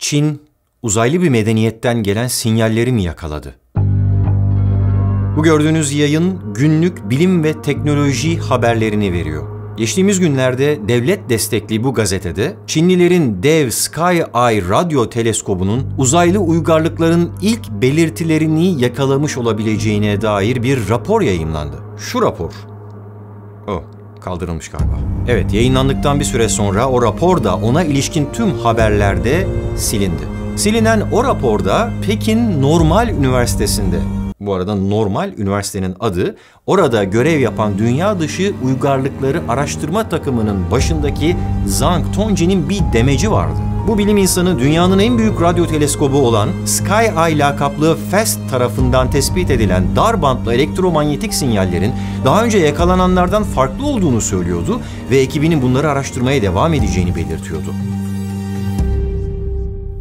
Çin, uzaylı bir medeniyetten gelen sinyalleri mi yakaladı? Bu gördüğünüz yayın günlük bilim ve teknoloji haberlerini veriyor. Geçtiğimiz günlerde devlet destekli bu gazetede Çinlilerin dev Sky-Eye radyo teleskobunun uzaylı uygarlıkların ilk belirtilerini yakalamış olabileceğine dair bir rapor yayımlandı. Şu rapor. Kaldırılmış galiba. Evet, yayınlandıktan bir süre sonra o rapor da ona ilişkin tüm haberlerde silindi. Silinen o raporda Pekin Normal Üniversitesi'nde, bu arada Normal Üniversitenin adı, orada görev yapan dünya dışı uygarlıkları araştırma takımının başındaki Zhang Tongji'nin bir demeci vardı. Bu bilim insanı dünyanın en büyük radyo teleskobu olan Sky-Eye lakaplı FAST tarafından tespit edilen dar bantlı elektromanyetik sinyallerin daha önce yakalananlardan farklı olduğunu söylüyordu ve ekibinin bunları araştırmaya devam edeceğini belirtiyordu.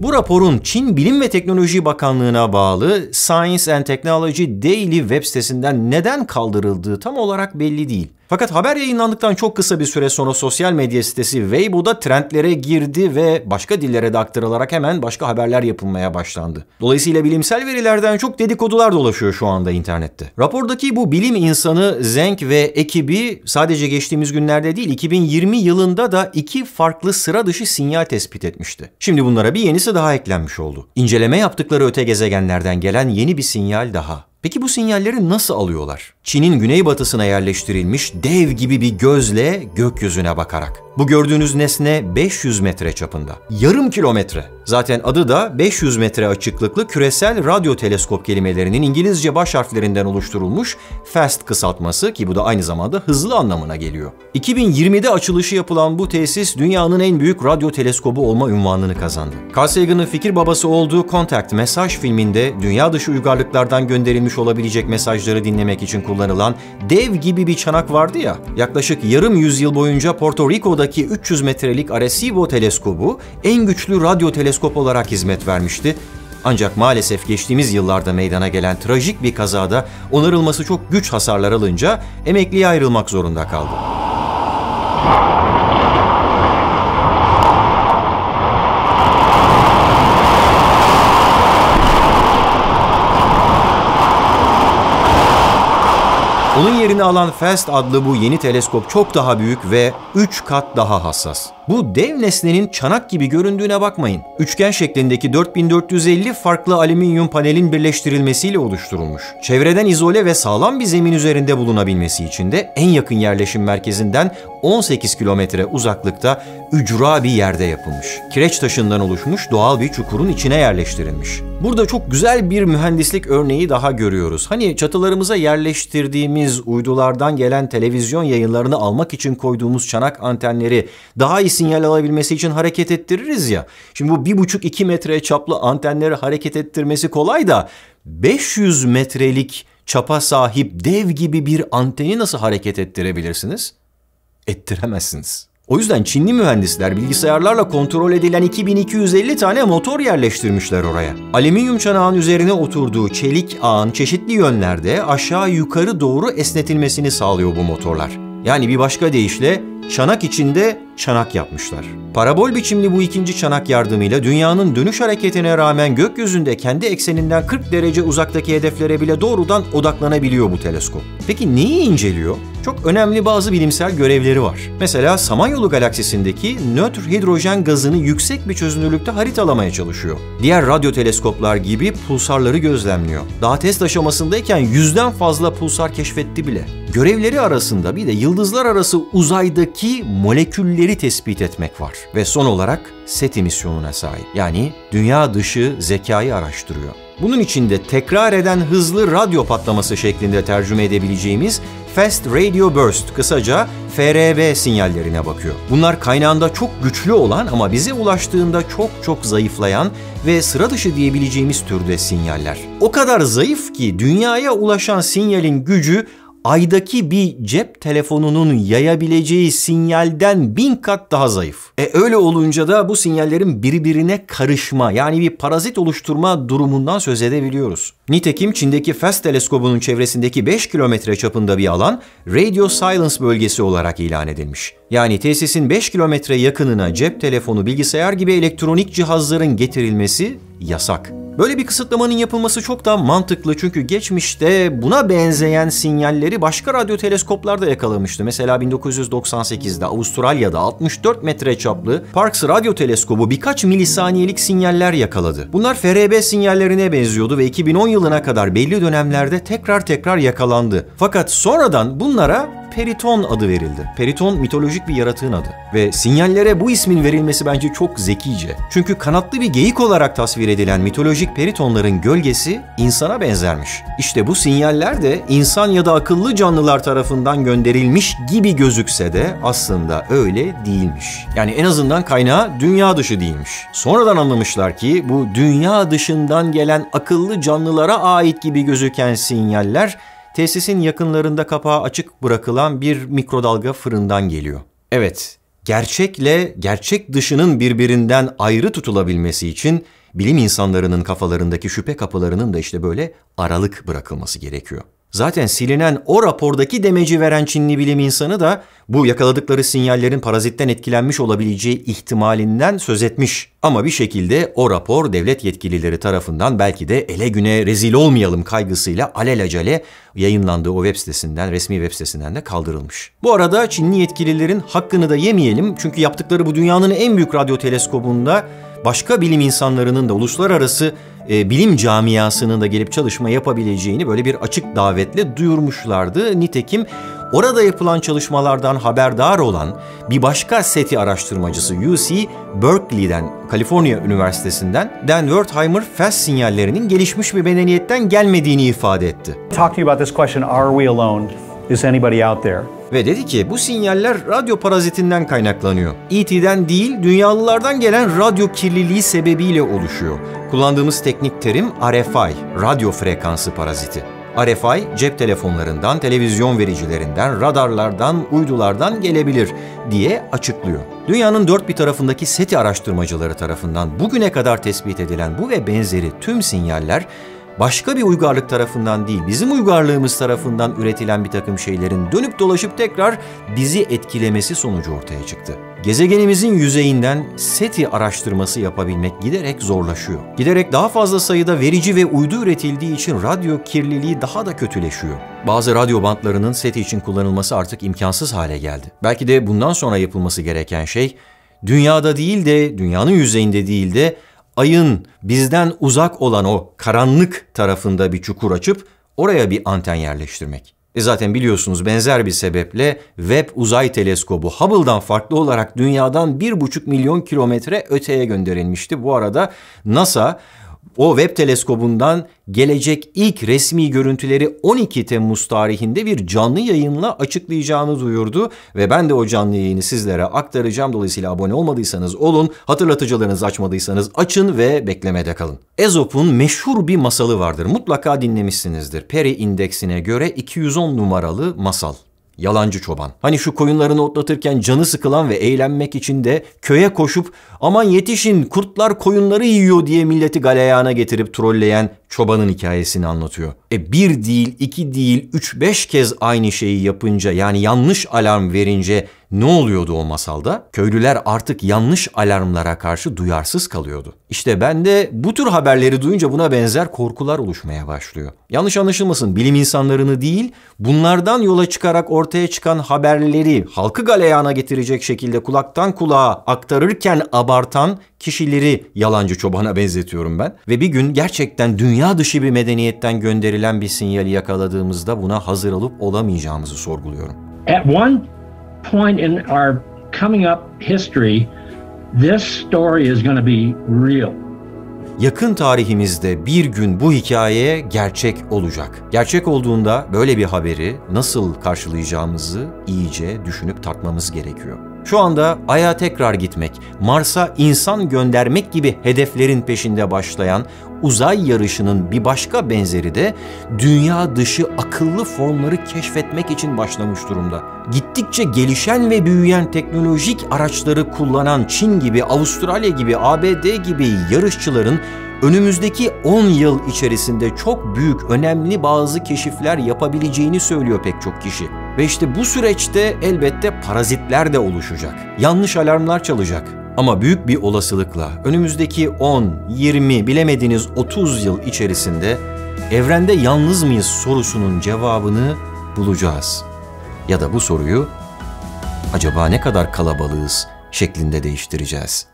Bu raporun Çin Bilim ve Teknoloji Bakanlığı'na bağlı Science and Technology Daily web sitesinden neden kaldırıldığı tam olarak belli değil. Fakat haber yayınlandıktan çok kısa bir süre sonra sosyal medya sitesi Weibo'da trendlere girdi ve başka dillere de aktarılarak hemen başka haberler yapılmaya başlandı. Dolayısıyla bilimsel verilerden çok dedikodular dolaşıyor şu anda internette. Rapordaki bu bilim insanı Zhang ve ekibi sadece geçtiğimiz günlerde değil 2020 yılında da 2 farklı sıra dışı sinyal tespit etmişti. Şimdi bunlara bir yenisi daha eklenmiş oldu. İnceleme yaptıkları öte gezegenlerden gelen yeni bir sinyal daha. Peki bu sinyalleri nasıl alıyorlar? Çin'in güneybatısına yerleştirilmiş dev gibi bir gözle gökyüzüne bakarak. Bu gördüğünüz nesne 500 metre çapında. Yarım kilometre. Zaten adı da 500 metre açıklıklı küresel radyo teleskop kelimelerinin İngilizce baş harflerinden oluşturulmuş FAST kısaltması ki bu da aynı zamanda hızlı anlamına geliyor. 2020'de açılışı yapılan bu tesis dünyanın en büyük radyo teleskobu olma unvanını kazandı. Carl Sagan'ın fikir babası olduğu Contact mesaj filminde dünya dışı uygarlıklardan gönderilmiş olabilecek mesajları dinlemek için kullanılan dev gibi bir çanak vardı ya, yaklaşık yarım yüzyıl boyunca Porto Rico'daki 300 metrelik Arecibo teleskobu en güçlü radyo teleskop olarak hizmet vermişti. Ancak maalesef geçtiğimiz yıllarda meydana gelen trajik bir kazada onarılması çok güç hasarlar alınca emekliye ayrılmak zorunda kaldı. Onun yerini alan FAST adlı bu yeni teleskop çok daha büyük ve 3 kat daha hassas. Bu dev nesnenin çanak gibi göründüğüne bakmayın. Üçgen şeklindeki 4450 farklı alüminyum panelin birleştirilmesiyle oluşturulmuş. Çevreden izole ve sağlam bir zemin üzerinde bulunabilmesi için de en yakın yerleşim merkezinden 18 kilometre uzaklıkta ücra bir yerde yapılmış. Kireç taşından oluşmuş doğal bir çukurun içine yerleştirilmiş. Burada çok güzel bir mühendislik örneği daha görüyoruz. Hani çatılarımıza yerleştirdiğimiz uydulardan gelen televizyon yayınlarını almak için koyduğumuz çanak antenleri daha iyi sinyal alabilmesi için hareket ettiririz ya. Şimdi bu 1,5-2 metre çaplı antenleri hareket ettirmesi kolay da 500 metrelik çapa sahip dev gibi bir anteni nasıl hareket ettirebilirsiniz? Ettiremezsiniz. O yüzden Çinli mühendisler bilgisayarlarla kontrol edilen 2250 tane motor yerleştirmişler oraya. Alüminyum çanağın üzerine oturduğu çelik ağın çeşitli yönlerde aşağı yukarı doğru esnetilmesini sağlıyor bu motorlar. Yani bir başka deyişle çanak içinde çanak yapmışlar. Parabol biçimli bu ikinci çanak yardımıyla dünyanın dönüş hareketine rağmen gökyüzünde kendi ekseninden 40 derece uzaktaki hedeflere bile doğrudan odaklanabiliyor bu teleskop. Peki neyi inceliyor? Çok önemli bazı bilimsel görevleri var. Mesela Samanyolu galaksisindeki nötr hidrojen gazını yüksek bir çözünürlükte haritalamaya çalışıyor. Diğer radyo teleskoplar gibi pulsarları gözlemliyor. Daha test aşamasındayken 100'den fazla pulsar keşfetti bile. Görevleri arasında bir de yıldızlar arası uzaydaki molekülleri tespit etmek var. Ve son olarak SETI misyonuna sahip. Yani dünya dışı zekayı araştırıyor. Bunun için de tekrar eden hızlı radyo patlaması şeklinde tercüme edebileceğimiz Fast Radio Burst, kısaca FRB sinyallerine bakıyor. Bunlar kaynağında çok güçlü olan ama bize ulaştığında çok zayıflayan ve sıra dışı diyebileceğimiz türde sinyaller. O kadar zayıf ki dünyaya ulaşan sinyalin gücü aydaki bir cep telefonunun yayabileceği sinyalden 1000 kat daha zayıf. Öyle olunca da bu sinyallerin birbirine karışma, yani bir parazit oluşturma durumundan söz edebiliyoruz. Nitekim Çin'deki FAST teleskobunun çevresindeki 5 kilometre çapında bir alan Radio Silence bölgesi olarak ilan edilmiş. Yani tesisin 5 kilometre yakınına cep telefonu, bilgisayar gibi elektronik cihazların getirilmesi yasak. Böyle bir kısıtlamanın yapılması çok daha mantıklı çünkü geçmişte buna benzeyen sinyalleri başka radyo teleskoplar da yakalamıştı. Mesela 1998'de Avustralya'da 64 metre çaplı Parkes radyo teleskobu birkaç milisaniyelik sinyaller yakaladı. Bunlar FRB sinyallerine benziyordu ve 2010 yılına kadar belli dönemlerde tekrar yakalandı. Fakat sonradan bunlara Periton adı verildi. Periton mitolojik bir yaratığın adı. Ve sinyallere bu ismin verilmesi bence çok zekice. Çünkü kanatlı bir geyik olarak tasvir edilen mitolojik peritonların gölgesi insana benzermiş. İşte bu sinyaller de insan ya da akıllı canlılar tarafından gönderilmiş gibi gözükse de aslında öyle değilmiş. Yani en azından kaynağı dünya dışı değilmiş. Sonradan anlamışlar ki bu dünya dışından gelen akıllı canlılara ait gibi gözüken sinyaller tesisin yakınlarında kapağı açık bırakılan bir mikrodalga fırından geliyor. Evet, gerçekle gerçek dışının birbirinden ayrı tutulabilmesi için bilim insanlarının kafalarındaki şüphe kapılarının da işte böyle aralık bırakılması gerekiyor. Zaten silinen o rapordaki demeci veren Çinli bilim insanı da bu yakaladıkları sinyallerin parazitten etkilenmiş olabileceği ihtimalinden söz etmiş. Ama bir şekilde o rapor devlet yetkilileri tarafından belki de ele güne rezil olmayalım kaygısıyla alelacele yayınlandığı o web sitesinden, resmi web sitesinden de kaldırılmış. Bu arada Çinli yetkililerin hakkını da yemeyelim çünkü yaptıkları bu dünyanın en büyük radyo teleskobunda başka bilim insanlarının da uluslararası bilim camiasının da gelip çalışma yapabileceğini böyle bir açık davetle duyurmuşlardı. Nitekim orada yapılan çalışmalardan haberdar olan bir başka SETI araştırmacısı UC Berkeley'den, Kaliforniya Üniversitesi'nden Dan Wertheimer FAST sinyallerinin gelişmiş bir medeniyetten gelmediğini ifade etti. Talk to you about this question, are we alone? Is anybody out there? Ve dedi ki bu sinyaller radyo parazitinden kaynaklanıyor. ET'den değil, dünyalılardan gelen radyo kirliliği sebebiyle oluşuyor. Kullandığımız teknik terim RFI, radyo frekansı paraziti. RFI, cep telefonlarından, televizyon vericilerinden, radarlardan, uydulardan gelebilir diye açıklıyor. Dünyanın dört bir tarafındaki SETI araştırmacıları tarafından bugüne kadar tespit edilen bu ve benzeri tüm sinyaller başka bir uygarlık tarafından değil, bizim uygarlığımız tarafından üretilen bir takım şeylerin dönüp dolaşıp tekrar bizi etkilemesi sonucu ortaya çıktı. Gezegenimizin yüzeyinden SETI araştırması yapabilmek giderek zorlaşıyor. Giderek daha fazla sayıda verici ve uydu üretildiği için radyo kirliliği daha da kötüleşiyor. Bazı radyo bantlarının SETI için kullanılması artık imkansız hale geldi. Belki de bundan sonra yapılması gereken şey, dünyada değil de, dünyanın yüzeyinde değil de, Ayın bizden uzak olan o karanlık tarafında bir çukur açıp oraya bir anten yerleştirmek. Zaten biliyorsunuz benzer bir sebeple Webb Uzay Teleskobu Hubble'dan farklı olarak dünyadan 1,5 milyon kilometre öteye gönderilmişti. Bu arada NASA o Webb teleskobundan gelecek ilk resmi görüntüleri 12 Temmuz tarihinde bir canlı yayınla açıklayacağını duyurdu ve ben de o canlı yayını sizlere aktaracağım. Dolayısıyla abone olmadıysanız olun, hatırlatıcılarınızı açmadıysanız açın ve beklemede kalın. Ezop'un meşhur bir masalı vardır, mutlaka dinlemişsinizdir. Peri indeksine göre 210 numaralı masal. Yalancı çoban. Hani şu koyunlarını otlatırken canı sıkılan ve eğlenmek için de köye koşup aman yetişin kurtlar koyunları yiyor diye milleti galeyana getirip trolleyen çobanın hikayesini anlatıyor. Bir değil, iki değil, 3-5 kez aynı şeyi yapınca, yani yanlış alarm verince ne oluyordu o masalda? Köylüler artık yanlış alarmlara karşı duyarsız kalıyordu. İşte ben de bu tür haberleri duyunca buna benzer korkular oluşmaya başlıyor. Yanlış anlaşılmasın, bilim insanlarını değil, bunlardan yola çıkarak ortaya çıkan haberleri halkı galeyana getirecek şekilde kulaktan kulağa aktarırken abartan kişileri yalancı çobana benzetiyorum ben. Ve bir gün gerçekten dünya dışı bir medeniyetten gönderilen bir sinyali yakaladığımızda buna hazır olup olamayacağımızı sorguluyorum. At one point in our coming up history, this story is going to be real. Yakın tarihimizde bir gün bu hikaye gerçek olacak. Gerçek olduğunda böyle bir haberi nasıl karşılayacağımızı iyice düşünüp tartmamız gerekiyor. Şu anda Ay'a tekrar gitmek, Mars'a insan göndermek gibi hedeflerin peşinde başlayan uzay yarışının bir başka benzeri de dünya dışı akıllı formları keşfetmek için başlamış durumda. Gittikçe gelişen ve büyüyen teknolojik araçları kullanan Çin gibi, Avustralya gibi, ABD gibi yarışçıların önümüzdeki 10 yıl içerisinde çok büyük, önemli bazı keşifler yapabileceğini söylüyor pek çok kişi. Ve işte bu süreçte elbette parazitler de oluşacak. Yanlış alarmlar çalacak. Ama büyük bir olasılıkla önümüzdeki 10, 20, bilemediğiniz 30 yıl içerisinde evrende yalnız mıyız sorusunun cevabını bulacağız. Ya da bu soruyu acaba ne kadar kalabalığız şeklinde değiştireceğiz.